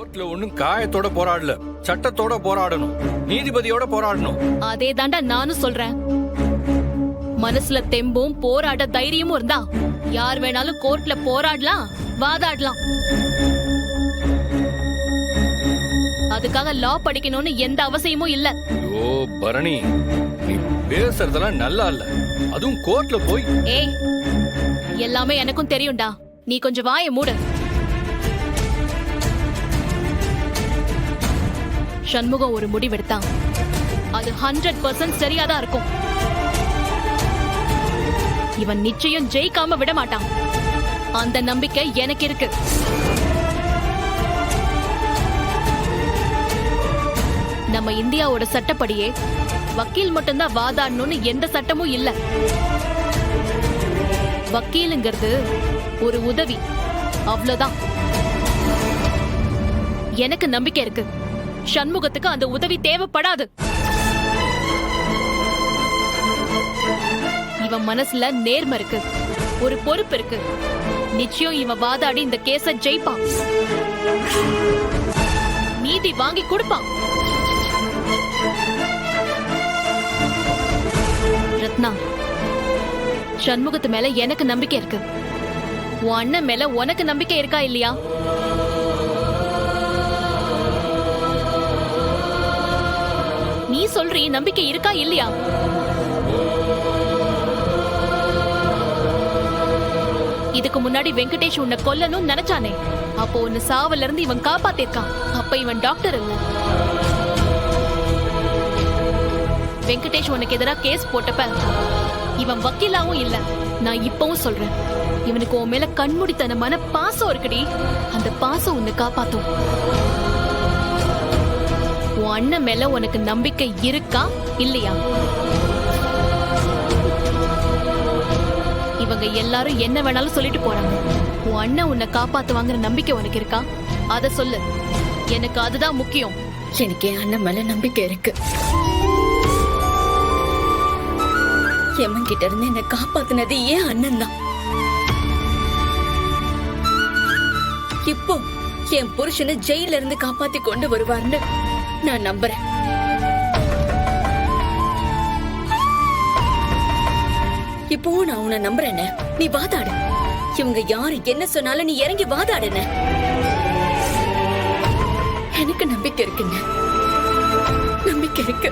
கோர்ட்ல ஒண்ணும் காயத்தோட போராடல, சட்டத்தோட போராடணும், நீதிபதியோட போராடணும். அதே தாண்டா நானும் சொல்றேன். மனசுல தெம்பும் போராட தைரியமும் இருந்தா யார் வேணாலும் கோர்ட்ல போராடலாம், வாதாடலாம். அதுக்காக லா படிக்கணும்னு எந்த அவசியமும் இல்ல. ஐயோ பரணி, நீ பேசுறதெல்லாம் நல்லா இல்ல, அதுவும் கோர்ட்ல போய். ஏய், எல்லாமே எனக்கும் தெரியும்டா, நீ கொஞ்சம் வாயை மூடு. சண்முகம் ஒரு முடிவெடுத்தான், அது 100% சரியாதான் இருக்கும். இவன் நிச்சயம் ஜெயிக்காம விட மாட்டான். அந்த நம்பிக்கை எனக்கு இருக்கு. நம்ம இந்தியாவோட சட்டப்படியே வக்கீல் மட்டும்தான் வாதாடணும்னு எந்த சட்டமும் இல்ல. வக்கீலுங்கிறது ஒரு உதவி, அவ்வளவுதான். எனக்கு நம்பிக்கை இருக்கு, சண்முகத்துக்கு அந்த உதவி தேவைப்படாது. இவன் மனசுல நேர்மை இருக்கு, ஒரு பொறுப்பு இருக்கு. நிச்சயம் இவன் வாதாடி இந்த கேஸ ஜெயிப்பான், நீதி வாங்கி கொடுப்பான். ரத்னா, சண்முகத்து மேல எனக்கு நம்பிக்கை இருக்கு. உன் அண்ணன் மேல உனக்கு நம்பிக்கை இருக்கா இல்லையா? நீ சொல்றீ, நம்பிக்கை இருக்கா இல்லையா? இதுக்கு முன்னாடி வெங்கடேஷ் உன்னை கொல்லணும் நினைச்சானே, அப்போ உன்னை சாவல இருந்து இவன் காப்பாத்திருக்கான். அப்ப இவன் டாக்டர் இல்ல. வெங்கடேஷ் உனக்கு எதிராக கேஸ் போட்டப்ப இவன் வக்கீலாவும் இல்ல. நான் இப்பவும் சொல்றேன், இவனுக்கு உன் மேல கண்மூடித்தனமான பாசம் இருக்குடி. அந்த பாசம் உன்னை காப்பாத்தும். உன் அண்ணன் மேல உனக்கு நம்பிக்கை இருக்கா இல்லையா? இவங்க எல்லாரும் என்ன வேணாலும் சொல்லிட்டு போறாங்க. உன் அண்ணன் உன்னை காப்பாத்துவாங்கிற நம்பிக்கை உனக்கு இருக்கா? அத சொல்லு, எனக்கு அதுதான் முக்கியம். எனக்கு என் அண்ணன் மேல நம்பிக்கை இருக்கு. எமன் கிட்ட இருந்து என்ன காப்பாத்தினது ஏன் அண்ணன் தான். இப்போ என் புருஷனை ஜெயில இருந்து காப்பாத்தி கொண்டு வருவார்னு நான் நம்புறேன். இப்போ நான் உன்னை நம்புறேன்னு நீ வாதாடு. இவங்க யாரு என்ன சொன்னாலும் நீ இறங்கி வாதாடுன. எனக்கு நம்பிக்கை இருக்குன்னு, நம்பிக்கை இருக்கு.